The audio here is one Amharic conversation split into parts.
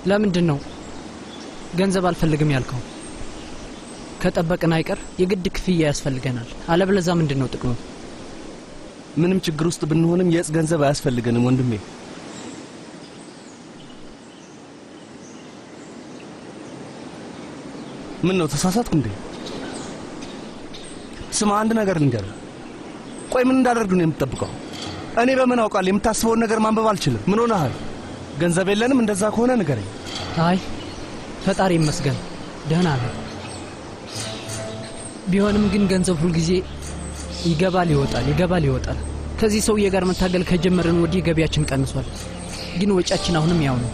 ለምንድነው ገንዘብ አልፈልግም ያልከው? ከጠበቅን አይቀር የግድ ክፍያ ያስፈልገናል። አለበለዚያ ምንድነው ጥቅሙ? ምንም ችግር ውስጥ ብንሆንም የጽ ገንዘብ አያስፈልገንም ወንድሜ። ምን ነው ተሳሳትኩ እንዴ? ስማ አንድ ነገር ልንገርህ። ቆይ ምን እንዳደርግ ነው የምትጠብቀው? እኔ በምን አውቃለሁ? የምታስበውን ነገር ማንበብ አልችልም። ምን ሆነሃል? ገንዘብ የለንም? እንደዛ ከሆነ ንገረኝ። አይ ፈጣሪ ይመስገን ደህና ነው። ቢሆንም ግን ገንዘብ ሁሉ ጊዜ ይገባል ይወጣል። ከዚህ ሰውዬ ጋር መታገል ከጀመርን ወዲህ ገቢያችን ቀንሷል። ግን ወጫችን አሁንም ያው ነው።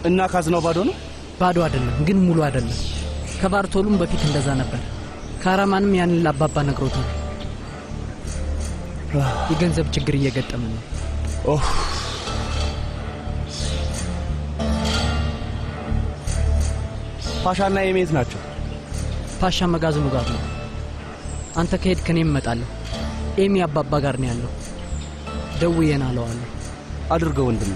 እና ካዝናው ባዶ ነው? ባዶ አይደለም፣ ግን ሙሉ አይደለም። ከባርቶሉም በፊት እንደዛ ነበር። ካራማንም ያንን ለአባባ ነግሮታል። የገንዘብ ችግር እየገጠመን ነው። ኦህ ፓሻና የሜት ናቸው? ፓሻ መጋዘኑ ጋር ነው። አንተ ከሄድ ከኔም እመጣለሁ። ኤሚ አባባ ጋር ነው ያለው። ደውዬና አለዋለሁ። አድርገው ወንድሜ።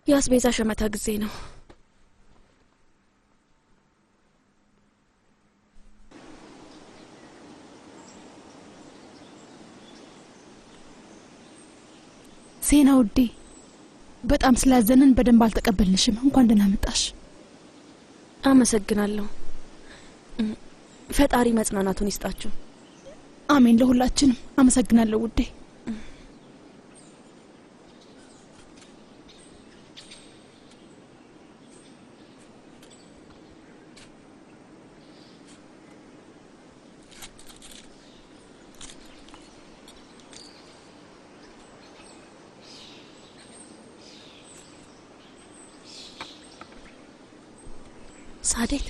ያስቤዛ ሸመታ ጊዜ ነው። ሴና ውዴ በጣም ስላዘነን በደንብ አልተቀበልንሽም። እንኳን ደህና መጣሽ። አመሰግናለሁ። ፈጣሪ መጽናናቱን ይስጣችሁ። አሜን። ለሁላችንም አመሰግናለሁ ውዴ። ሳዴት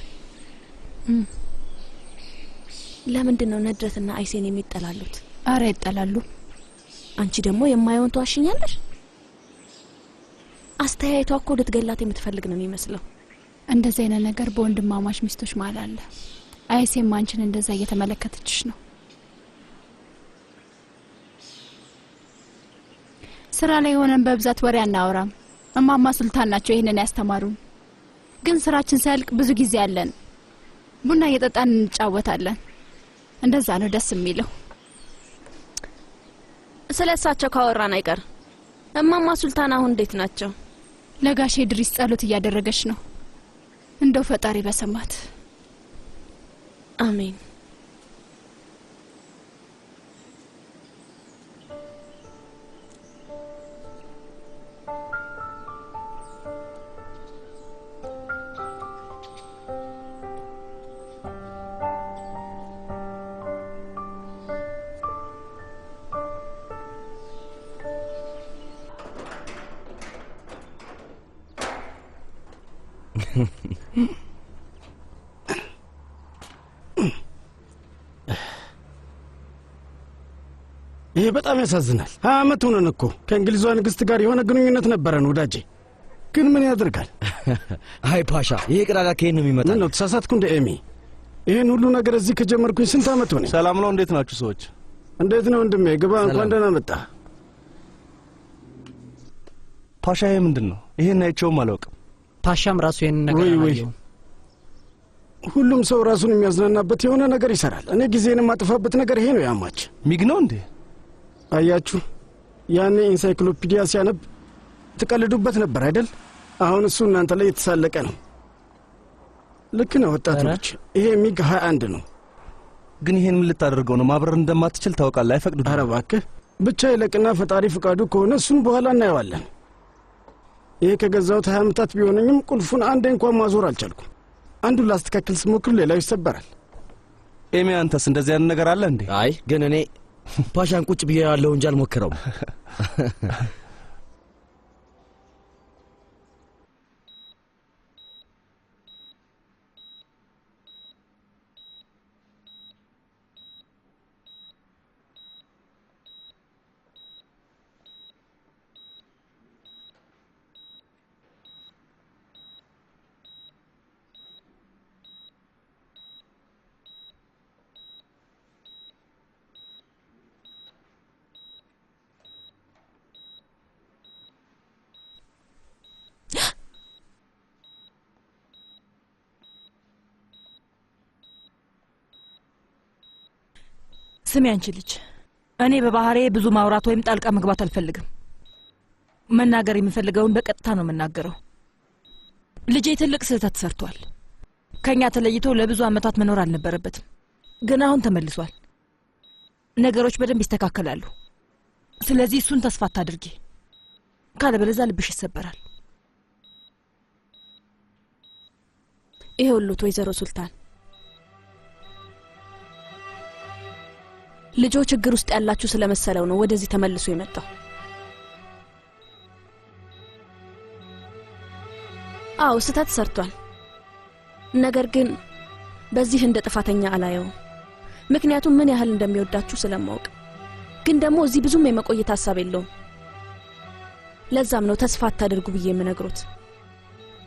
ለምንድነው ነድረትና አይሴን የሚጠላሉት? አረ ይጠላሉ። አንቺ ደግሞ የማይሆን ተዋሽኛለሽ። አስተያየቷ እኮ ልትገላት የምትፈልግ ነው የሚመስለው። እንደዚህ አይነት ነገር በወንድማማች ሚስቶች መሃል አለ። አይሴም አንቺን እንደዛ እየተመለከተችሽ ነው። ስራ ላይ ሆነን በብዛት ወሬ አናወራም። እማማ ሱልጣን ናቸው ይሄንን ያስተማሩን። ግን ስራችን ሳያልቅ ብዙ ጊዜ አለን። ቡና እየጠጣን እንጫወታለን። እንደዛ ነው ደስ የሚለው። ስለሳቸው ካወራን አይቀር እማማ ሱልጣን አሁን እንዴት ናቸው? ለጋሼ ድሪስ ጸሎት እያደረገች ነው። እንደው ፈጣሪ በሰማት። አሜን። ይሄ በጣም ያሳዝናል። 20 ዓመት ሆነን እኮ ከእንግሊዟ ንግስት ጋር የሆነ ግንኙነት ነበረን ወዳጄ። ግን ምን ያደርጋል? አይ ፓሻ፣ ይሄ ቅራጋ ከየት ነው የሚመጣው? ነው ተሳሳትኩ እንደ ኤሚ። ይሄን ሁሉ ነገር እዚህ ከጀመርኩኝ ስንት ዓመት ሆነ? ሰላም ነው? እንዴት ናችሁ ሰዎች? እንዴት ነው ወንድሜ? ግባ። እንኳን ደህና መጣ። ፓሻ ይሄ ምንድነው? ይሄን አይቼውም አላውቅም። ፓሻም ራሱ ይሄንን ነገር አላየው። ሁሉም ሰው ራሱን የሚያዝናናበት የሆነ ነገር ይሰራል። እኔ ጊዜንም ማጥፋበት ነገር ይሄ ነው። ያማች ሚግ ነው እንዴ? አያችሁ፣ ያኔ ኢንሳይክሎፒዲያ ሲያነብ ትቀልዱበት ነበር አይደል? አሁን እሱ እናንተ ላይ የተሳለቀ ነው። ልክ ነው ወጣቶች። ይሄ ሚግ 21 ነው። ግን ይሄን ምን ልታደርገው ነው? ማብረር እንደማትችል ታውቃለህ። አይፈቅዱም። ኧረ እባክህ ብቻ ይለቅና ፈጣሪ ፍቃዱ ከሆነ እሱን በኋላ እናየዋለን። ይሄ ከገዛሁት 20 ዓመታት ቢሆነኝም ቁልፉን አንዴ እንኳን ማዞር አልቻልኩም። አንዱን ላስተካክል ስሞክር ሌላው ይሰበራል። ኤሚ አንተስ እንደዚህ አይነት ነገር አለ እንዴ? አይ ግን እኔ ፓሻን ቁጭ ብዬ ያለው እንጂ አልሞክረውም። ስሚ አንቺ ልጅ፣ እኔ በባህሬ ብዙ ማውራት ወይም ጣልቃ መግባት አልፈልግም። መናገር የምፈልገውን በቀጥታ ነው መናገረው። ልጄ ትልቅ ስህተት ሰርቷል። ከኛ ተለይቶ ለብዙ አመታት መኖር አልነበረበትም። ግን አሁን ተመልሷል። ነገሮች በደንብ ይስተካከላሉ። ስለዚህ እሱን ተስፋ አታድርጊ፣ ካለበለዚያ ልብሽ ይሰበራል። ይሄውልዎት ወይዘሮ ሱልጣን፣ ልጆ ችግር ውስጥ ያላችሁ ስለመሰለው ነው ወደዚህ ተመልሶ የመጣው። አዎ ስህተት ሰርቷል። ነገር ግን በዚህ እንደ ጥፋተኛ አላየው። ምክንያቱም ምን ያህል እንደሚወዳችሁ ስለማውቅ። ግን ደግሞ እዚህ ብዙም የመቆየት ሐሳብ የለውም። ለዛም ነው ተስፋ አታድርጉ ብዬ የምነግሮት።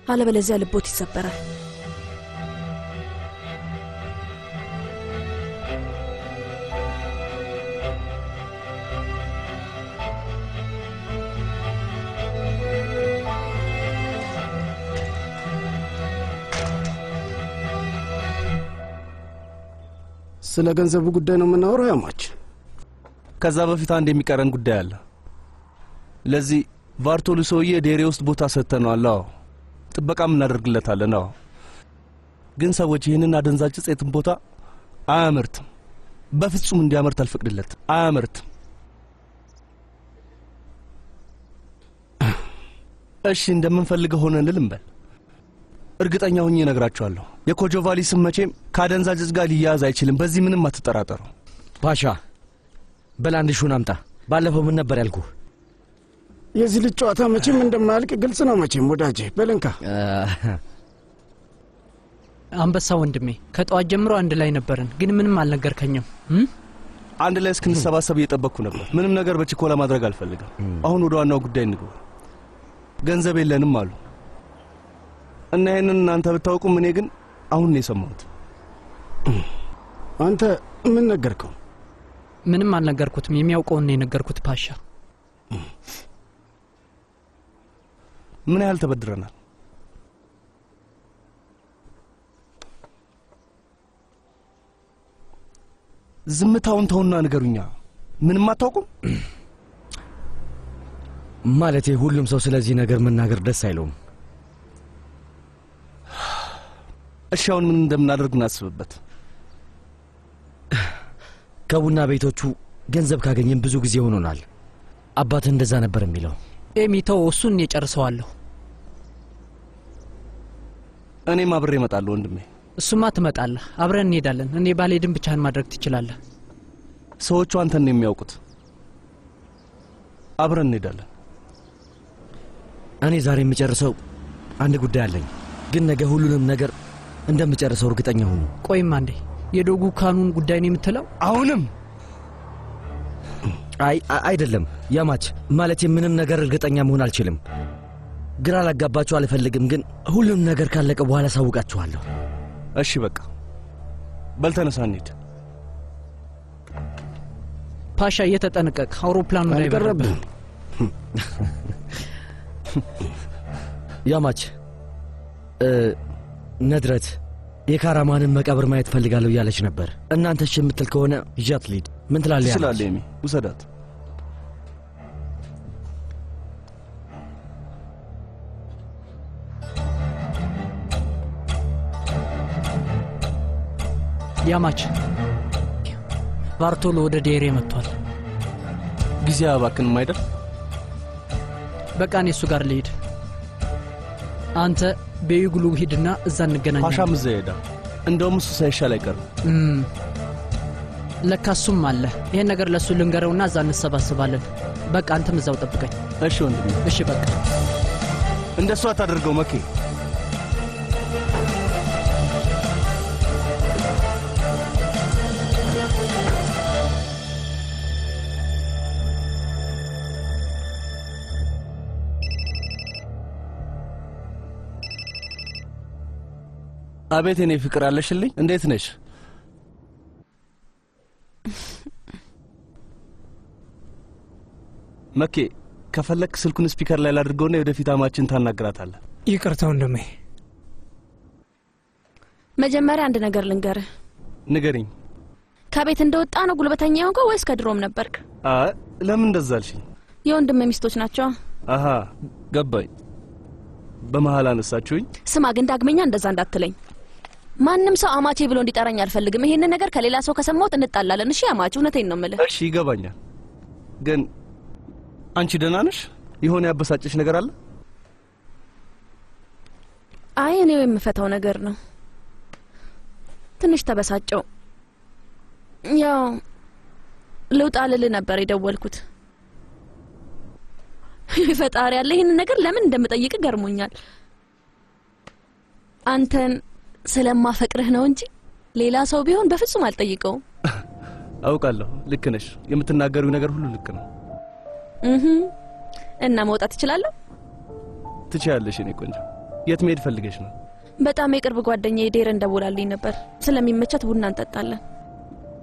አለበለዚያ ልቦት ይሰበራል። ስለ ገንዘቡ ጉዳይ ነው የምናወራው ያማች? ከዛ በፊት አንድ የሚቀረን ጉዳይ አለ። ለዚህ ቫርቶሉ ሰውዬ ዴሬ ውስጥ ቦታ ሰጥተነዋል። አዎ ጥበቃም እናደርግለታለን። አዎ ግን ሰዎች ይህንን አደንዛዥ ዕፅ የትም ቦታ አያመርትም። በፍጹም እንዲያመርት አልፈቅድለትም። አያመርትም። እሺ እንደምንፈልገው ሆነን ልንበል። እርግጠኛ ሆኜ እነግራችኋለሁ፣ የኮጆቫሊ ስም መቼም ከአደንዛዥ ዕፅ ጋር ሊያያዝ አይችልም። በዚህ ምንም አትጠራጠሩ። ፓሻ በላንድ ሹን አምጣ። ባለፈው ምን ነበር ያልኩህ? የዚህ ልጅ ጨዋታ መቼም እንደማያልቅ ግልጽ ነው። መቼም ወዳጄ በለንካ። አንበሳ ወንድሜ፣ ከጠዋት ጀምሮ አንድ ላይ ነበርን፣ ግን ምንም አልነገርከኝም። አንድ ላይ እስክንሰባሰብ እየጠበቅኩ ነበር። ምንም ነገር በችኮላ ማድረግ አልፈልግም። አሁን ወደ ዋናው ጉዳይ እንግባ። ገንዘብ የለንም አሉ እና ይህንን እናንተ ብታውቁም እኔ ግን አሁን ነው የሰማሁት። አንተ ምን ነገርከው? ምንም አልነገርኩትም። የሚያውቀውን ነው የነገርኩት ፓሻ። ምን ያህል ተበድረናል? ዝምታውን ተውና ንገሩኛ። ምንም አታውቁም? ማለቴ ሁሉም ሰው ስለዚህ ነገር መናገር ደስ አይለውም። እሺ አሁን ምን እንደምናደርግ እናስብበት። ከቡና ቤቶቹ ገንዘብ ካገኘን ብዙ ጊዜ ሆኖናል። አባትህ እንደዛ ነበር የሚለው። ኤሚተው እሱን እጨርሰዋለሁ። እኔም አብሬ እመጣለሁ ወንድሜ። እሱማ ትመጣለህ፣ አብረን እንሄዳለን። እኔ ባልሄድም ብቻህን ማድረግ ትችላለህ። ሰዎቹ አንተን ነው የሚያውቁት። አብረን እንሄዳለን። እኔ ዛሬ የምጨርሰው አንድ ጉዳይ አለኝ፣ ግን ነገ ሁሉንም ነገር እንደምጨርሰው እርግጠኛ ሁኑ። ቆይም አንዴ፣ የዶጉ ካኑን ጉዳይ ነው የምትለው? አሁንም አይደለም ያማች፣ ማለቴ ምንም ነገር እርግጠኛ መሆን አልችልም። ግራ ላጋባችሁ አልፈልግም፣ ግን ሁሉም ነገር ካለቀ በኋላ ሳውቃችኋለሁ። እሺ በቃ በልተነሳ እንሂድ። ፓሻ እየተጠነቀቅ፣ አውሮፕላኑ ላይ አልቀረብህም። ያማች ነድረት የካራማንን መቃብር ማየት ፈልጋለሁ እያለች ነበር። እናንተ እሺ የምትል ከሆነ ይዣት ልሂድ። ምን ትላለህ? ትችላለህ ኤሚ፣ ውሰዳት። ያማች ባርቶሎ ወደ ዴሬ መጥቷል። ጊዜ አባክንም አይደል? በቃ እኔ እሱ ጋር ልሂድ። አንተ በይጉሉ ሂድና እዛ እንገናኛለን። ፓሻም እዛ ይሄዳል። እንደውም እሱ ሳይሻል አይቀርም። ለካ እሱም አለ። ይሄን ነገር ለእሱ ልንገረውና እዛ እንሰባስባለን። በቃ አንተም እዛው ጠብቀኝ። እሺ ወንድሜ። እሺ በቃ እንደሱ አታደርገው መኬ። አቤት እኔ ፍቅር አለሽልኝ። እንዴት ነሽ? መኬ ከፈለክ ስልኩን ስፒከር ላይ ላድርገውና የወደፊት አማችን ታናግራታለህ። ይቅርታ ወንድሜ። መጀመሪያ አንድ ነገር ልንገርህ። ንገሪኝ። ከቤት እንደወጣ ነው ጉልበተኛ የሆንከው ወይስ ከድሮም ነበርክ? ለምን እንደዛ አልሽኝ? የወንድም ሚስቶች ናቸው። አሃ ገባኝ። በመሃል አነሳችሁኝ። ስማ ግን ዳግመኛ እንደዛ እንዳትለኝ። ማንም ሰው አማቼ ብሎ እንዲጠራኝ አልፈልግም። ይሄንን ነገር ከሌላ ሰው ከሰማሁት እንጣላለን። እሺ አማቼ፣ እውነቴን ነው የምልህ። እሺ ይገባኛል። ግን አንቺ ደህና ነሽ? የሆነ ያበሳጨሽ ነገር አለ? አይ እኔው የምፈታው ነገር ነው። ትንሽ ተበሳጨው። ያው ልውጣ ልልህ ነበር የደወልኩት። ፈጣሪ ያለ ይሄንን ነገር ለምን እንደምጠይቅ ገርሞኛል። አንተን ስለማፈቅርህ ነው እንጂ ሌላ ሰው ቢሆን በፍጹም አልጠይቀውም። አውቃለሁ፣ ልክ ነሽ። የምትናገሪው ነገር ሁሉ ልክ ነው። እና መውጣት እችላለሁ? ትችያለሽ የኔ ቆንጆ። የት መሄድ ፈልገሽ ነው? በጣም የቅርብ ጓደኛዬ ዴረን ደውላልኝ ነበር። ስለሚመቻት ቡና እንጠጣለን።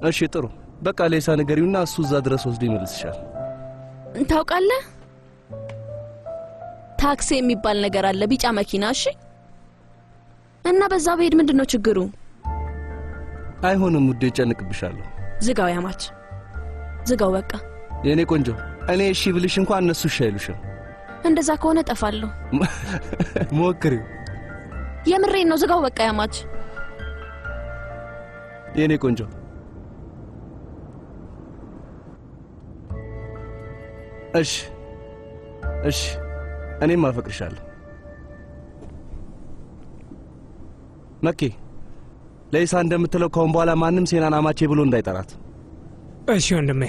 እሺ ጥሩ። በቃ ሌሳ ነገሪውና እሱ እዛ ድረስ ወስዶ ይመልስሻል። ታውቃለህ፣ ታክሲ የሚባል ነገር አለ፣ ቢጫ መኪና። እሺ እና በዛ በሄድ ምንድነው ችግሩ? አይሆንም ውዴ፣ ጨንቅብሻለሁ። ዝጋው ያማች፣ ዝጋው በቃ። የኔ ቆንጆ፣ እኔ እሺ ብልሽ እንኳን እነሱ እሺ አይሉሽም። እንደዛ ከሆነ ጠፋለሁ። ሞክሪው። የምሬን ነው። ዝጋው በቃ ያማች። የኔ ቆንጆ እሺ እሺ፣ እኔም አፈቅርሻለሁ። መኬ፣ ለይሳ እንደምትለው ከሆነ በኋላ ማንም ሴናን አማቼ ብሎ እንዳይጠራት። እሺ ወንድሜ።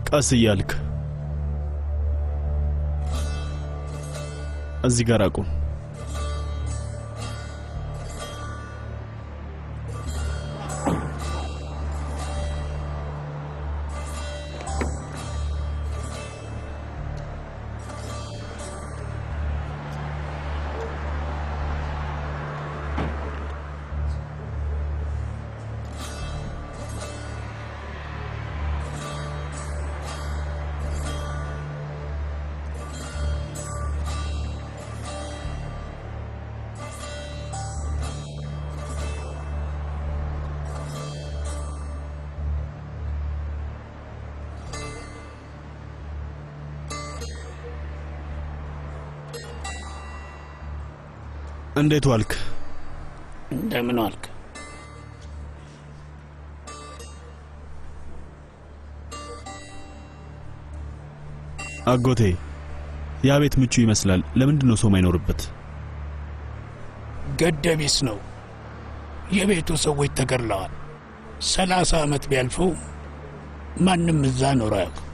ቀስ እያልክ እዚህ ጋር አቁም። እንዴት ዋልክ? እንደምን ዋልክ? አጎቴ፣ ያ ቤት ምቹ ይመስላል። ለምንድን ነው ሰው ማይኖርበት? ገደቢስ ነው። የቤቱ ሰዎች ተገድለዋል። 30 ዓመት ቢያልፈው ማንም እዛ ኖሮ አያውቅም።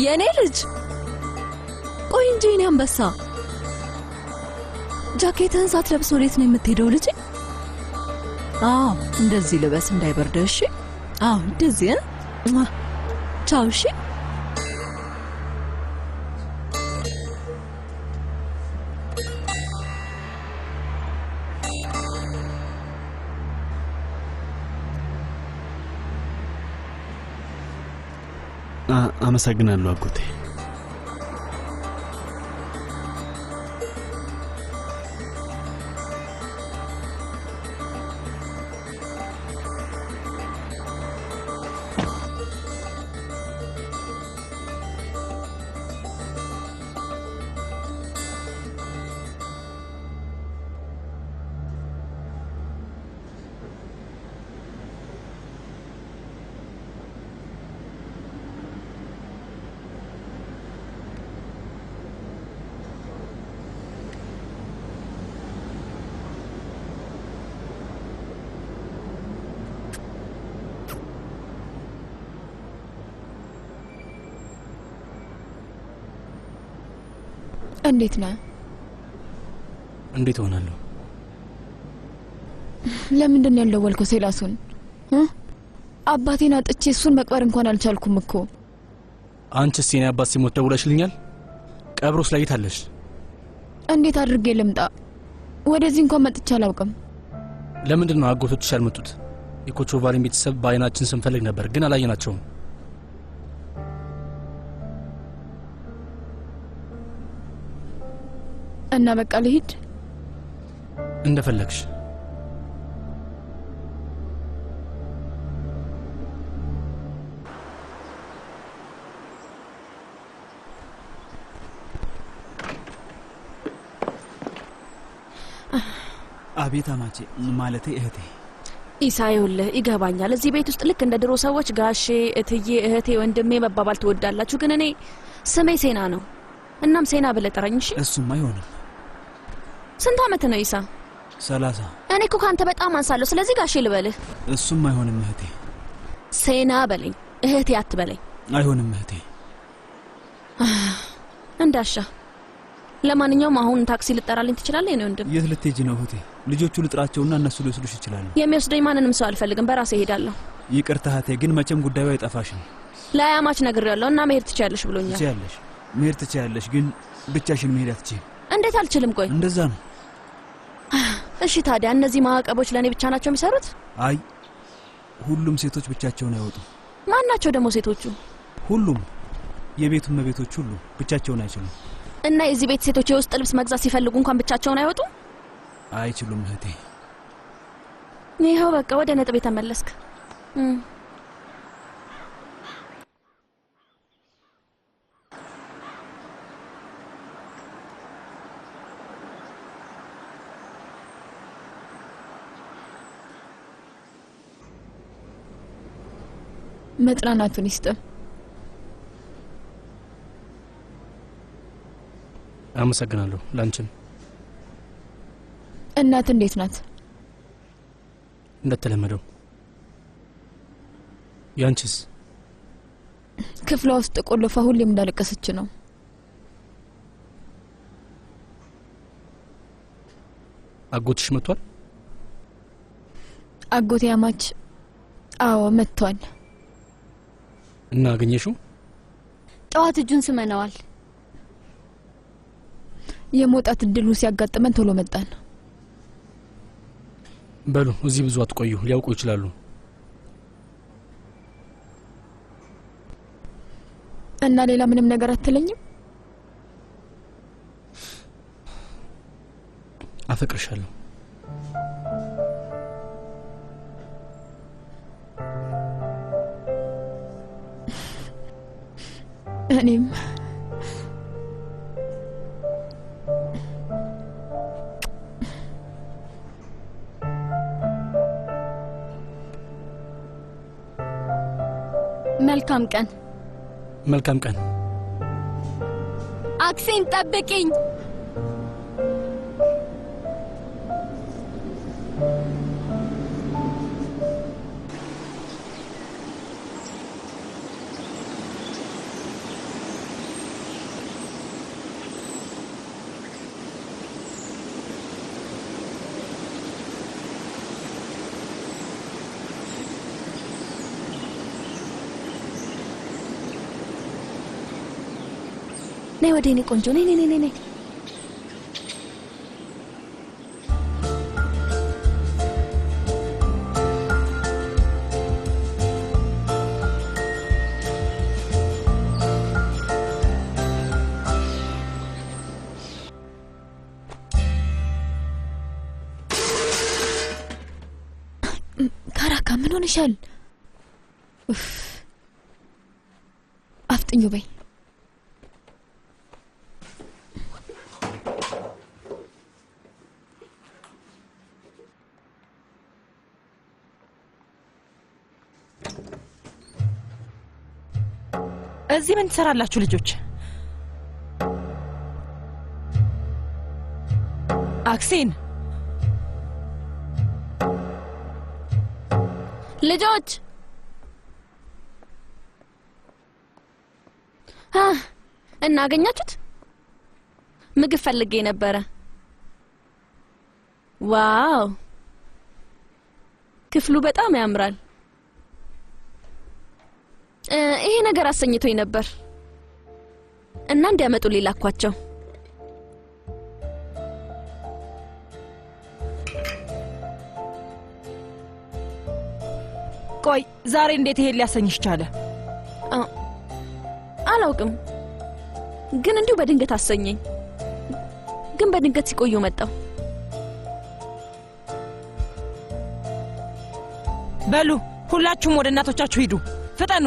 የኔ ልጅ ቆይ እንጂ እኔ አንበሳ፣ ጃኬትህን ሳትለብስ ወዴት ነው የምትሄደው ልጅ? እንደዚህ ልበስ እንዳይበርደህ። እሺ? እንደዚህ ቻው። እሺ? አመሰግናለሁ አጎቴ። እንዴት ነህ? እንዴት ሆናለሁ? ለምንድን ነው ያልደወልከው ሴላሱን? አባቴን አጥቼ እሱን መቅበር እንኳን አልቻልኩም እኮ። አንቺስ የኔ አባት ሲሞት ደውለሽልኛል? ቀብሮስ ላይ ታለሽ? እንዴት አድርጌ ልምጣ? ወደዚህ እንኳን መጥቼ አላውቅም። ለምንድን ነው አጎቶችሽ ያልመጡት? የኮቾቫሊን ቤተሰብ በአይናችን ስንፈልግ ነበር ግን አላየናቸውም። እና በቃ ልሂድ? እንደፈለግሽ። አቤት አማቼ፣ ማለቴ እህቴ። ኢሳይውልህ ይገባኛል። እዚህ ቤት ውስጥ ልክ እንደ ድሮ ሰዎች ጋሼ፣ እትዬ፣ እህቴ፣ ወንድሜ መባባል ትወዳላችሁ። ግን እኔ ስሜ ሴና ነው። እናም ሴና ብለህ ጥራኝ እሺ? እሱም አይሆንም። ስንት አመት ነው ኢሳ? 30። እኔ እኮ ካንተ በጣም አንሳለሁ። ስለዚህ ጋሼ ልበልህ። እሱም አይሆንም እህቴ። ሴና በለኝ፣ እህቴ አትበለኝ። አይሆንም እህቴ። እንዳሻ። ለማንኛውም አሁን ታክሲ ልጠራልኝ ትችላለህ? ነው ወንድም። የት ልትሄጂ ነው እህቴ? ልጆቹ ልጥራቸውና እነሱ ሊወስዱሽ ይችላሉ። የሚወስደኝ ማንንም ሰው አልፈልግም፣ በራሴ እሄዳለሁ። ይቅርታ እህቴ፣ ግን መቼም ጉዳዩ አይጠፋሽም። ለአያማች ነግሬያለሁ እና መሄድ ትችያለሽ ብሎኛል። ትችያለሽ፣ መሄድ ትችያለሽ፣ ግን ብቻሽን መሄድ አትችይም። እንዴት አልችልም? ቆይ እንደዛ ነው። እሺ ታዲያ እነዚህ ማዕቀቦች ለእኔ ብቻ ናቸው የሚሰሩት? አይ ሁሉም ሴቶች ብቻቸውን አይወጡም። ማን ናቸው ደግሞ ሴቶቹ? ሁሉም የቤቱ እመቤቶች ሁሉ ብቻቸውን አይችሉም። እና የዚህ ቤት ሴቶች የውስጥ ልብስ መግዛት ሲፈልጉ እንኳን ብቻቸውን አይወጡም? አይችሉም እህቴ። ይኸው በቃ ወደ ነጥብ ተመለስክ። መጽናናቱን ይስጥ። አመሰግናለሁ። ላንቺም። እናት እንዴት ናት? እንደተለመደው። ያንቺስ? ክፍሏ ውስጥ ቆልፋ ሁሌም እንዳለቀሰች ነው። አጎትሽ መጥቷል? አጎቴ አማች? አዎ መጥቷል። እና አገኘሽው? ጠዋት እጁን ስመነዋል። የመውጣት እድሉ ሲያጋጥመን ቶሎ መጣን። በሉ እዚህ ብዙ አትቆዩ፣ ሊያውቁ ይችላሉ። እና ሌላ ምንም ነገር አትለኝም? አፈቅርሻለሁ። እኔም መልካም ቀን። መልካም ቀን። አክሴን ጠብቂኝ። ነይ ወደ እኔ ቆንጆ፣ ነይ ነይ ነይ ነይ። ካራካ ምን ሆነሻል? አፍጥኙ በይ። እዚህ ምን ትሰራላችሁ ልጆች? አክሴን ልጆች እናገኛችሁት? ምግብ ፈልጌ ነበረ። ዋው ክፍሉ በጣም ያምራል። ይሄ ነገር አሰኝቶኝ ነበር እና እንዲያመጡ ሊላኳቸው። ቆይ ዛሬ እንዴት ይሄን ሊያሰኝሽ ቻለ? አላውቅም፣ ግን እንዲሁ በድንገት አሰኘኝ። ግን በድንገት ሲቆዩ መጣው። በሉ ሁላችሁም ወደ እናቶቻችሁ ሂዱ፣ ፍጠኑ።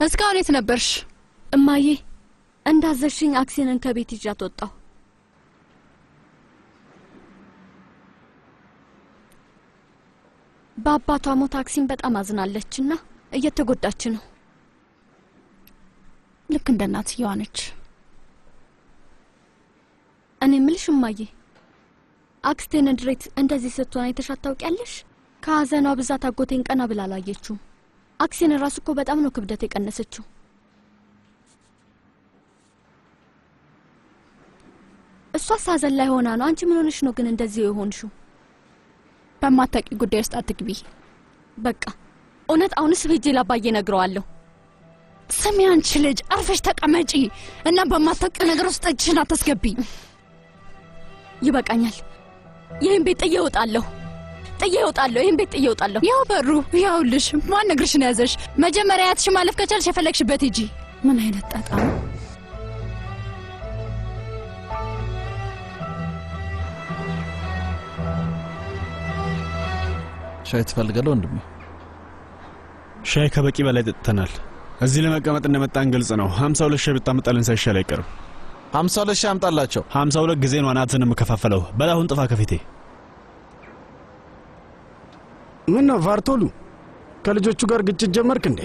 እስካሁን የት ነበርሽ? እማዬ እንዳዘሽኝ አክሲንን ከቤት ይዣት ወጣሁ። በአባቷ ሞት አክሲን በጣም አዝናለችና እየተጎዳች ነው። ልክ እንደ እናትየዋ ነች። እኔ የምልሽ እማዬ አክስቴን ድሬት እንደዚህ ስትሆን አይተሻት ታውቂያለሽ? ከሀዘኗ ብዛት አጎቴን ቀና ብላ አላየችውም። አክሲን ራሱ እኮ በጣም ነው ክብደት የቀነሰችው። እሷስ ሀዘን ላይ ሆና ነው። አንቺ ምን ሆነሽ ነው ግን እንደዚህ የሆንሽው? በማታውቂ ጉዳይ ውስጥ አትግቢ። በቃ እውነት አሁንስ ሄጄ ላባዬ ነግረዋለሁ። ስሚ አንቺ ልጅ አርፈሽ ተቀመጪ እና በማታውቂው ነገር ውስጥ እጅሽን አታስገቢ። ይበቃኛል። ይሄን ቤት ጥዬ እወጣለሁ። ይሄን ቤት ጥዬ እወጣለሁ። ያው በሩ ያውልሽ። ማን ነግርሽን ያዘሽ? መጀመሪያ ያትሽ ማለፍ ከቻልሽ የፈለግሽበት ሂጂ። ምን አይነት ጣጣ ነው? ሻይ ትፈልጋለህ ወንድሜ? ሻይ ከበቂ በላይ ጠጥተናል። እዚህ ለመቀመጥ እንደመጣን ግልጽ ነው። 52 ሻይ ብታመጣልን ሳይሻል አይቀርም። 52 ሻይ አምጣላቸው። 52 ጊዜ ነው አናትህን የምከፋፈለው። በላሁን ጥፋ ከፊቴ። ምን ነው ቫርቶሉ፣ ከልጆቹ ጋር ግጭት ጀመርክ እንዴ?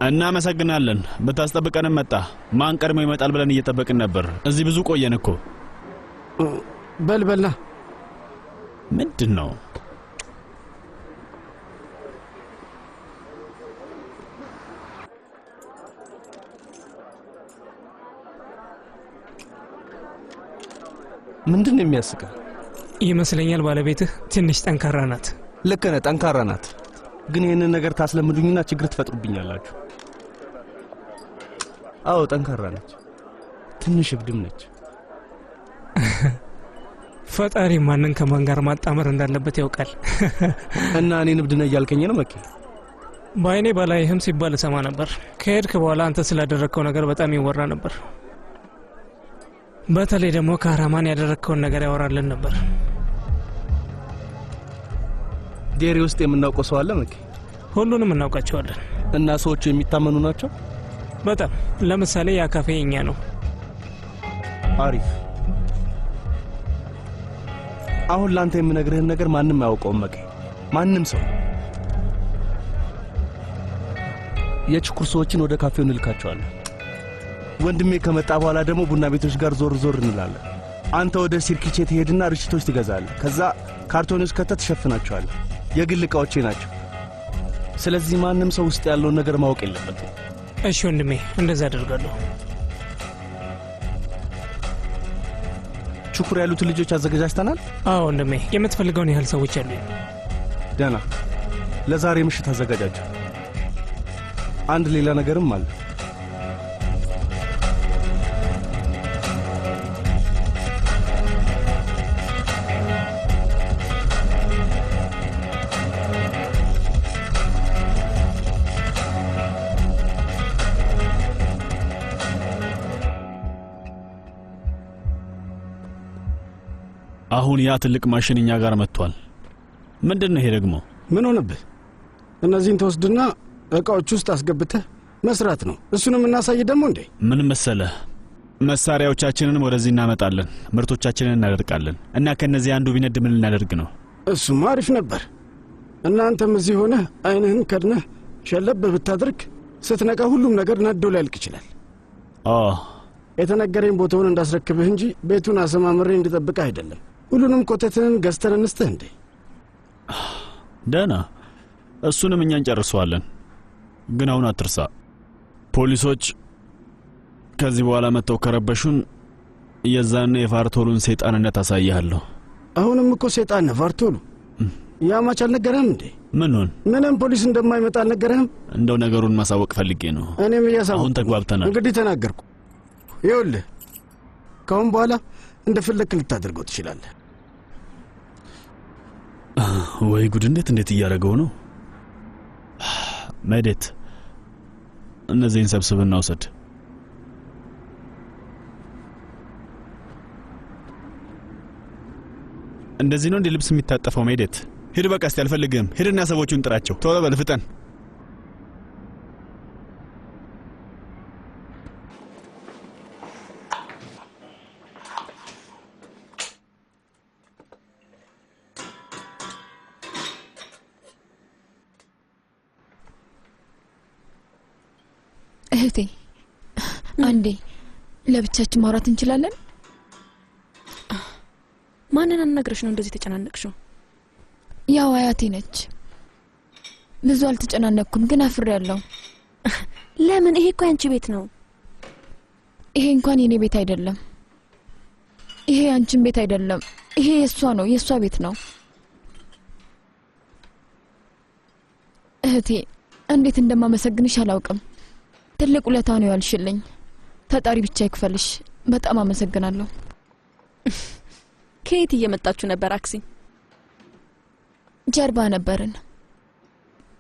እናመሰግናለን። ብታስጠብቀንም መጣ። ማን ቀድሞ ይመጣል ብለን እየጠበቅን ነበር። እዚህ ብዙ ቆየን እኮ። በልበልና ምንድን ነው? ምንድን ነው የሚያስቀው? ይመስለኛል ባለቤትህ ትንሽ ጠንካራ ናት። ልክ ነህ፣ ጠንካራ ናት። ግን ይህንን ነገር ታስለምዱኝና ችግር ትፈጥሩብኛላችሁ። አዎ ጠንካራ ነች፣ ትንሽ እብድም ነች። ፈጣሪ ማንን ከማን ጋር ማጣመር እንዳለበት ያውቃል። እና እኔን እብድ ነህ እያልከኝ ነው መኬ? በአይኔ ባላይህም ሲባል እሰማ ነበር። ከሄድክ በኋላ አንተ ስላደረግከው ነገር በጣም ይወራ ነበር። በተለይ ደግሞ ካራማን ያደረግከውን ነገር ያወራልን ነበር። ዴሪ ውስጥ የምናውቀው ሰው አለ መኬ? ሁሉንም እናውቃቸዋለን። እና ሰዎቹ የሚታመኑ ናቸው? በጣም። ለምሳሌ ያ ካፌ የኛ ነው። አሪፍ። አሁን ላንተ የምነግርህን ነገር ማንም አያውቀውም መኬ፣ ማንም ሰው። የችኩር ሰዎችን ወደ ካፌው እንልካቸዋለን። ወንድሜ ከመጣ በኋላ ደግሞ ቡና ቤቶች ጋር ዞር ዞር እንላለን። አንተ ወደ ሲርኪቼ ትሄድና ርችቶች ትገዛለህ። ከዛ ካርቶኖች ከተህ ትሸፍናቸዋለህ። የግል ዕቃዎቼ ናቸው። ስለዚህ ማንም ሰው ውስጥ ያለውን ነገር ማወቅ የለበትም። እሺ ወንድሜ፣ እንደዛ አደርጋለሁ። ችኩር ያሉትን ልጆች አዘጋጅተናል? አዎ ወንድሜ፣ የምትፈልገውን ያህል ሰዎች አሉ። ደህና፣ ለዛሬ ምሽት አዘጋጃቸው። አንድ ሌላ ነገርም አለ። አሁን ያ ትልቅ ማሽን እኛ ጋር መጥቷል። ምንድነው ይሄ ደግሞ? ምን ሆነብህ? እነዚህን ተወስድና እቃዎች ውስጥ አስገብተህ መስራት ነው። እሱንም እናሳይ ደግሞ እንዴ? ምን መሰለህ፣ መሳሪያዎቻችንን ወደዚህ እናመጣለን፣ ምርቶቻችንን እናደርቃለን እና ከነዚህ አንዱ ቢነድ ምን ልናደርግ ነው? እሱማ አሪፍ ነበር። እናንተም እዚህ ሆነህ አይንህን ከድነህ ሸለብ ብታደርግ ስትነቃ ሁሉም ነገር ነዶ ሊያልቅ ይችላል። የተነገረኝ ቦታውን እንዳስረክብህ እንጂ ቤቱን አሰማምሬ እንድጠብቅ አይደለም። ሁሉንም ኮተትህን ገዝተን እንስጥህ እንዴ? ደህና፣ እሱንም እኛ እንጨርሰዋለን። ግን አሁን አትርሳ፣ ፖሊሶች ከዚህ በኋላ መጥተው ከረበሹን የዛን የቫርቶሉን ሰይጣንነት አሳያለሁ። አሁንም እኮ ሰይጣን ነው ቫርቶሉ። ያማች አልነገረህም እንዴ? ምኑን? ምንም ፖሊስ እንደማይመጣ አልነገረህም? እንደው ነገሩን ማሳወቅ ፈልጌ ነው። እኔም እያሳወቅ። አሁን ተግባብተናል። እንግዲህ ተናገርኩ። ይኸውልህ ከአሁን በኋላ እንደፈለክ ልታደርገው ትችላለህ። ወይ ጉድ! እንዴት እያደረገው ነው? መዴት እነዚህን ሰብስብና ውሰድ። እንደዚህ ነው እንዴ ልብስ የሚታጠፈው? መዴት ሂድ፣ በቃ እስቲ አልፈልግህም። ሂድና ሰዎቹን ጥራቸው። ቶሎ በል ፍጠን። እህቴ አንዴ ለብቻችን ማውራት እንችላለን? ማንን አናግረሽ ነው እንደዚህ ተጨናነቅሽው? ያው አያቴ ነች። ብዙ አልተጨናነቅኩም ግን አፍሬያለሁ። ለምን? ይሄ እኮ ያንቺ ቤት ነው። ይሄ እንኳን የኔ ቤት አይደለም። ይሄ ያንቺን ቤት አይደለም። ይሄ የሷ ነው፣ የሷ ቤት ነው። እህቴ እንዴት እንደማመሰግንሽ አላውቅም። ትልቅ ውለታ ነው ያልሽልኝ። ፈጣሪ ብቻ ይክፈልሽ። በጣም አመሰግናለሁ። ከየት እየመጣችሁ ነበር አክሲ? ጀርባ ነበርን።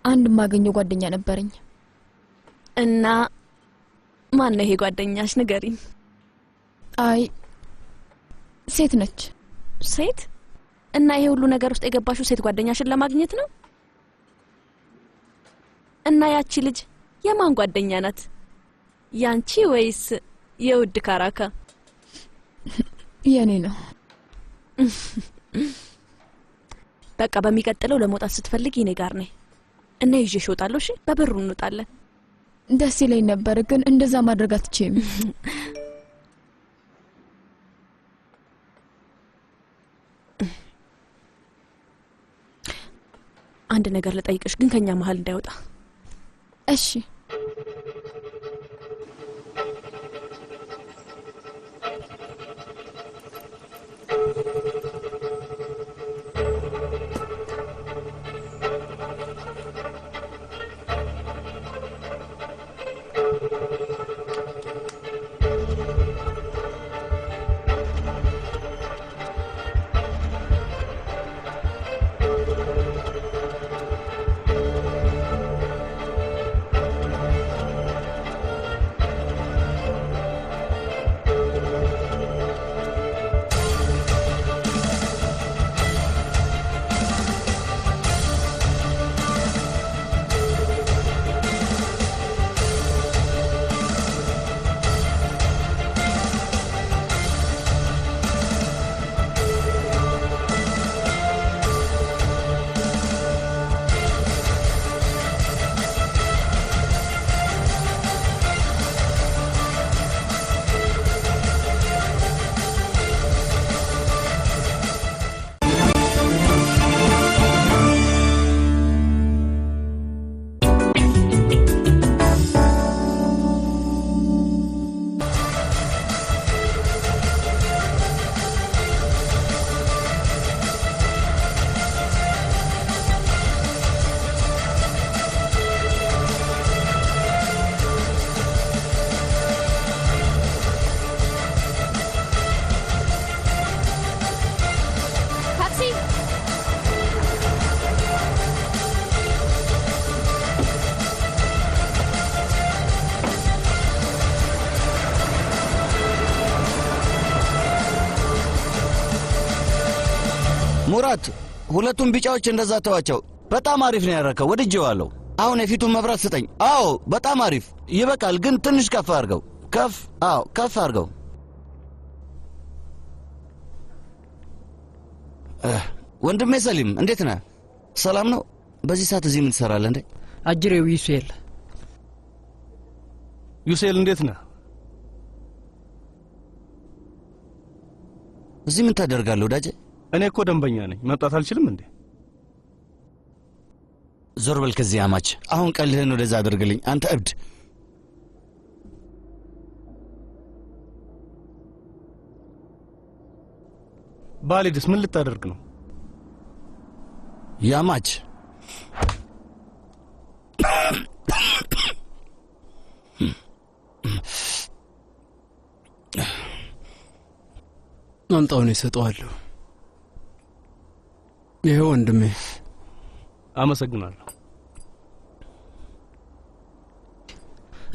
አንድ ማገኘው ጓደኛ ነበረኝ። እና ማን ነው ይሄ ጓደኛሽ? ንገሪኝ። አይ ሴት ነች። ሴት? እና ይሄ ሁሉ ነገር ውስጥ የገባሽው ሴት ጓደኛሽን ለማግኘት ነው? እና ያቺ ልጅ የማን ጓደኛ ናት? ያንቺ ወይስ የውድ ካራካ? የኔ ነው። በቃ በሚቀጥለው ለመውጣት ስትፈልጊ እኔ ጋር ነኝ እና ይዤሽ እወጣለሁ። እሺ? በብሩ እንወጣለን። ደስ ይለኝ ነበር ግን እንደዛ ማድረግ አትችይም። አንድ ነገር ልጠይቅሽ ግን ከኛ መሀል እንዳይወጣ። እሺ? ሙራት ሁለቱም ቢጫዎች እንደዛ ተዋቸው። በጣም አሪፍ ነው ያረከው፣ ወድጄዋለሁ። አሁን የፊቱን መብራት ስጠኝ። አዎ በጣም አሪፍ ይበቃል፣ ግን ትንሽ ከፍ አድርገው። ከፍ አዎ ከፍ አድርገው። ወንድሜ ሰሊም እንዴት ነህ? ሰላም ነው? በዚህ ሰዓት እዚህ ምን ትሰራለህ እንዴ? አጅሬው ዩሴል። ዩሴል እንዴት ነህ? እዚህ ምን ታደርጋለህ ወዳጄ? እኔ እኮ ደንበኛ ነኝ። መምጣት አልችልም እንዴ? ዞር በል ከዚህ አማች። አሁን ቀልህን ወደዛ አድርግልኝ አንተ እብድ። ባሌድስ ምን ልታደርግ ነው? ያማች አምጣውን እሰጠዋለሁ። ይሄ ወንድሜ። አመሰግናለሁ።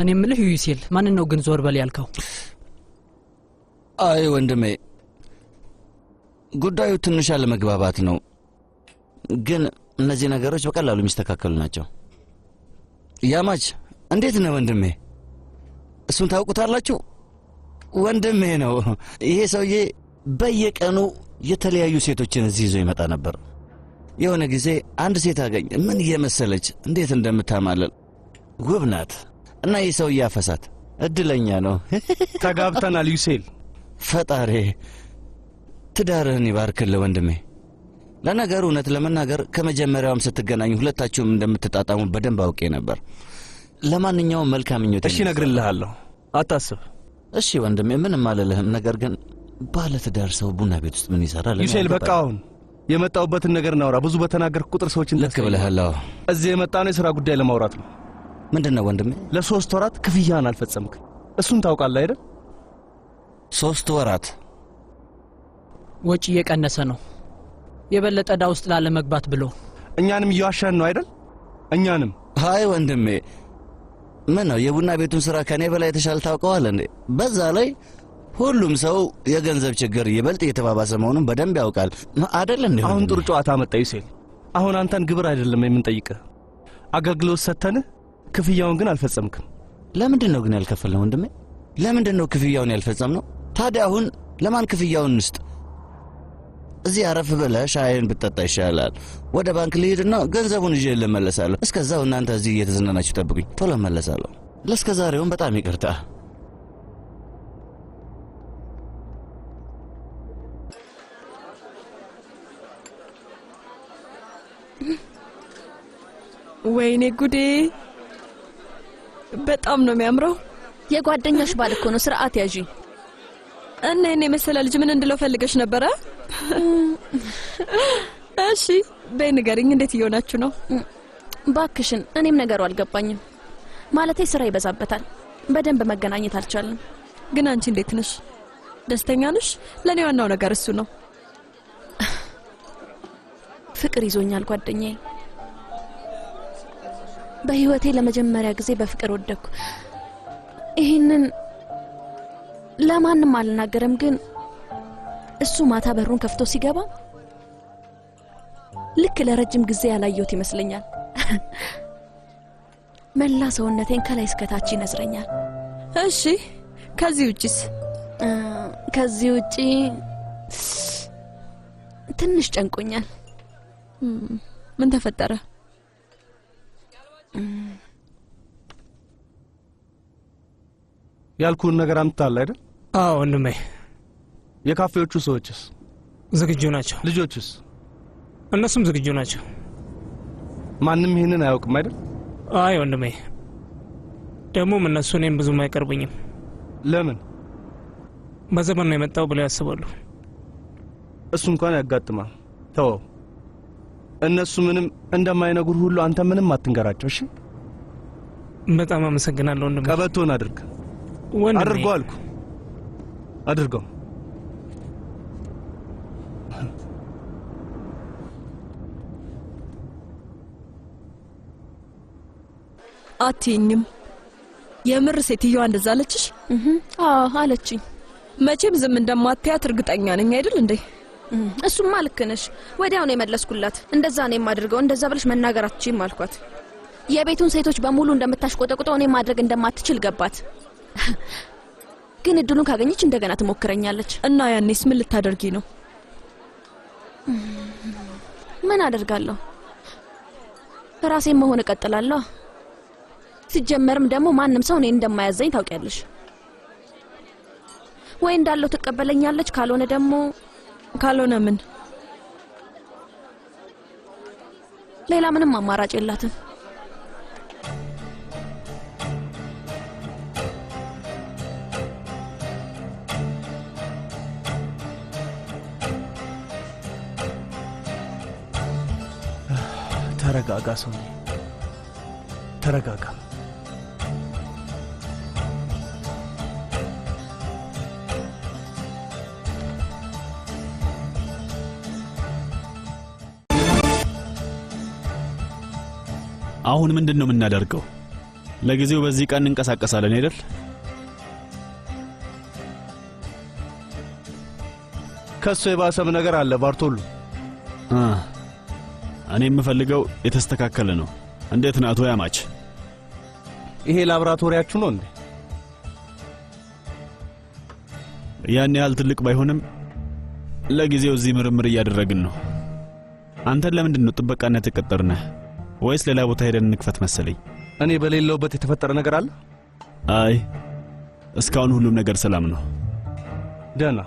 እኔ የምልህ ዩሴል፣ ማንን ነው ግን ዞር በል ያልከው? አይ ወንድሜ፣ ጉዳዩ ትንሽ አለመግባባት ነው፣ ግን እነዚህ ነገሮች በቀላሉ የሚስተካከሉ ናቸው። ያማች እንዴት ነው ወንድሜ? እሱን ታውቁታላችሁ? ወንድሜ ነው። ይሄ ሰውዬ በየቀኑ የተለያዩ ሴቶችን እዚህ ይዞ ይመጣ ነበር። የሆነ ጊዜ አንድ ሴት አገኘ። ምን እየመሰለች እንዴት እንደምታማለል ውብ ናት። እና ይህ ሰውዬ አፈሳት። እድለኛ ነው። ተጋብተናል ዩሴል። ፈጣሪ ትዳርህን ይባርክልህ ወንድሜ። ለነገሩ እውነት ለመናገር ከመጀመሪያውም ስትገናኙ ሁለታችሁም እንደምትጣጣሙ በደንብ አውቄ ነበር። ለማንኛውም መልካም ምኞት። እሺ እነግርልሃለሁ፣ አታስብ። እሺ ወንድሜ፣ ምንም አልልህም። ነገር ግን ባለ ትዳር ሰው ቡና ቤት ውስጥ ምን ይሰራል? ዩሴል በቃ አሁን የመጣውበትን ነገር እናውራ። ብዙ በተናገርክ ቁጥር ሰዎችን ልክ ብለሃል። እዚህ የመጣ ነው የሥራ ጉዳይ ለማውራት ነው። ምንድን ነው ወንድሜ? ለ3 ወራት ክፍያህን አልፈጸምክ። እሱን ታውቃለህ አይደል? 3 ወራት ወጪ እየቀነሰ ነው የበለጠ ዕዳ ውስጥ ላለመግባት ብሎ። እኛንም እየዋሻን ነው አይደል? እኛንም። አይ ወንድሜ፣ ምን ነው የቡና ቤቱን ሥራ ከኔ በላይ የተሻለ ታውቀዋለህ እንዴ? በዛ ላይ ሁሉም ሰው የገንዘብ ችግር ይበልጥ እየተባባሰ መሆኑን በደንብ ያውቃል አይደል እንዴ? አሁን ጥሩ ጨዋታ መጣ ዩሴል። አሁን አንተን ግብር አይደለም የምንጠይቅህ፣ አገልግሎት ሰጥተንህ ክፍያውን ግን አልፈጸምክም። ለምንድን ነው ግን ያልከፈልነው ወንድሜ? ለምንድን ነው ክፍያውን ያልፈጸምነው? ታዲያ አሁን ለማን ክፍያውን እንስጥ? እዚህ አረፍ ብለህ ሻይን ብትጠጣ ይሻላል። ወደ ባንክ ልሂድና ገንዘቡን ይዤ ልመለሳለሁ። እስከዛው እናንተ እዚህ እየተዝናናችሁ ጠብቁኝ፣ ቶሎ እመለሳለሁ። ለእስከ ዛሬውን በጣም ይቅርታ። ወይኔ ጉዴ! በጣም ነው የሚያምረው። የጓደኛሽ ባል እኮ ነው። ስርዓት ያዢ። እና እኔ መሰለ ልጅ ምን እንድለው ፈልገሽ ነበረ? እሺ በይ ንገሪኝ፣ እንዴት እየሆናችሁ ነው? ባክሽን፣ እኔም ነገሩ አልገባኝም። ማለቴ ስራ ይበዛበታል፣ በደንብ መገናኘት አልቻልንም። ግን አንቺ እንዴት ነሽ? ደስተኛ ነሽ? ለኔ ዋናው ነገር እሱ ነው። ፍቅር ይዞኛል ጓደኛዬ። በህይወቴ ለመጀመሪያ ጊዜ በፍቅር ወደኩ። ይሄንን ለማንም አልናገርም፣ ግን እሱ ማታ በሩን ከፍቶ ሲገባ ልክ ለረጅም ጊዜ ያላየሁት ይመስለኛል። መላ ሰውነቴን ከላይ እስከታች ይነዝረኛል። እሺ ከዚህ ውጪስ? ከዚህ ውጪ ትንሽ ጨንቆኛል። ምን ተፈጠረ? ያልኩን ነገር አምጥተሃል አይደል? አዎ ወንድሜ። የካፌዎቹ ሰዎችስ ዝግጁ ናቸው? ልጆችስ? እነሱም ዝግጁ ናቸው። ማንም ይሄንን አያውቅም አይደል? አይ ወንድሜ፣ ደግሞም እነሱ እኔም ብዙም አይቀርቡኝም። ለምን? በዘመን ነው የመጣው ብለው ያስባሉ። እሱ እንኳን ያጋጥማል። ተወው። እነሱ ምንም እንደማይነግሩ ሁሉ አንተ ምንም አትንገራቸው። እሺ? በጣም አመሰግናለሁ ወንድሜ። ቀበቶን አድርግ። ወንድሜ አድርገው አልኩ። አድርገው። አትይኝም? የምር ሴትዮዋ እንደዛ አለችሽ? አዎ አለችኝ። መቼም ዝም እንደማትያት እርግጠኛ ነኝ አይደል እንዴ? እሱማ ልክ ነሽ። ወዲያው ነው የመለስኩላት። እንደዛ ነው የማድርገው፣ እንደዛ ብለሽ መናገር አትችይም አልኳት። የቤቱን ሴቶች በሙሉ እንደምታሽቆጠቁጠው እኔ ማድረግ እንደማትችል ገባት። ግን እድሉን ካገኘች እንደገና ትሞክረኛለች። እና ያኔስ ምን ልታደርጊ ነው? ምን አደርጋለሁ? ራሴን መሆን እቀጥላለሁ። ሲጀመርም ደግሞ ማንም ሰው እኔን እንደማያዘኝ ታውቂያለሽ። ወይ እንዳለው ትቀበለኛለች፣ ካልሆነ ደግሞ ካልሆነ ምን? ሌላ ምንም አማራጭ የላትም። ተረጋጋ ሰው፣ ተረጋጋ። አሁን ምንድነው የምናደርገው? ለጊዜው በዚህ ቀን እንቀሳቀሳለን አይደል? ከሱ የባሰም ነገር አለ ባርቶሉ። እኔ የምፈልገው የተስተካከለ ነው። እንዴት ነው አቶ ያማች? ይሄ ላብራቶሪያችሁ ነው እንዴ? ያን ያህል ትልቅ ባይሆንም ለጊዜው እዚህ ምርምር እያደረግን ነው። አንተን ለምንድን ነው ጥበቃነት የቀጠርነህ? ወይስ ሌላ ቦታ ሄደን እንክፈት መሰለኝ? እኔ በሌለውበት የተፈጠረ ነገር አለ? አይ እስካሁን ሁሉም ነገር ሰላም ነው። ደህና።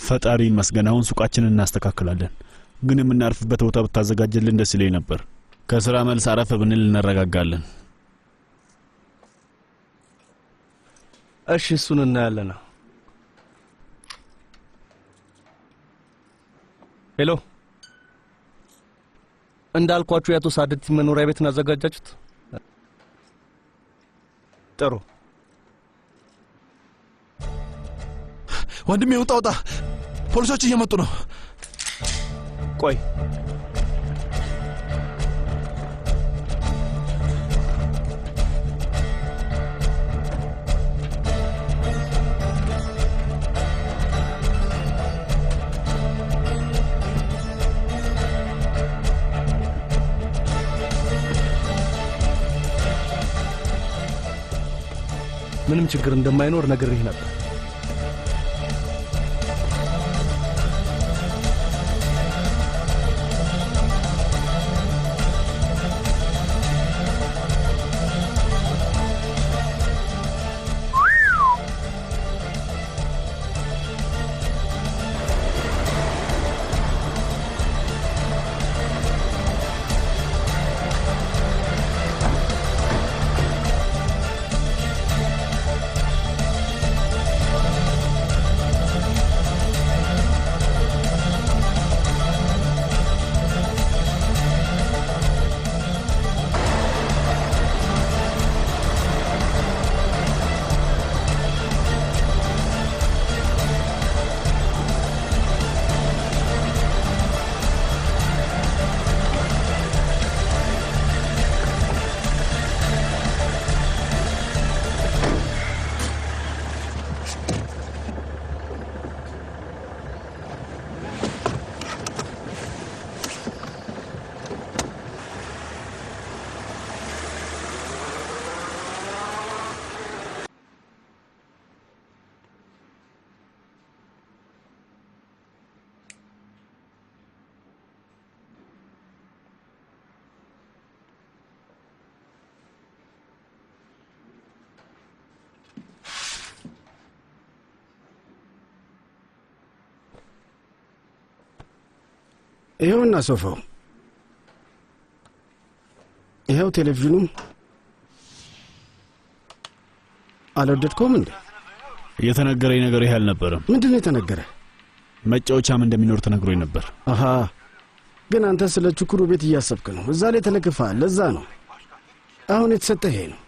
ፈጣሪ ይመስገን አሁን ሱቃችንን እናስተካክላለን። ግን የምናርፍበት ቦታ ብታዘጋጅልን ደስ ይለኝ ነበር። ከስራ መልስ አረፍ ብንል እንረጋጋለን። እሺ እሱን እናያለን። ሄሎ፣ እንዳልኳችሁ ያቶ ሳደቲ መኖሪያ ቤትን አዘጋጃችሁት? ጥሩ ወንድሜ፣ ውጣ ውጣ! ፖሊሶች እየመጡ ነው። ቆይ ምንም ችግር እንደማይኖር ነግሬህ ነበር። ይኸውና ሶፋው፣ ይኸው ቴሌቪዥኑም። አልወደድከውም እንዴ? የተነገረኝ ነገር ይህ አልነበረም። ምንድን ነው የተነገረ? መጫወቻም እንደሚኖር ተነግሮኝ ነበር። አሃ፣ ግን አንተ ስለ ችኩሩ ቤት እያሰብክ ነው። እዛ ላይ ተለክፈሃል። ለዛ ነው አሁን የተሰጠህ ይሄ ነው።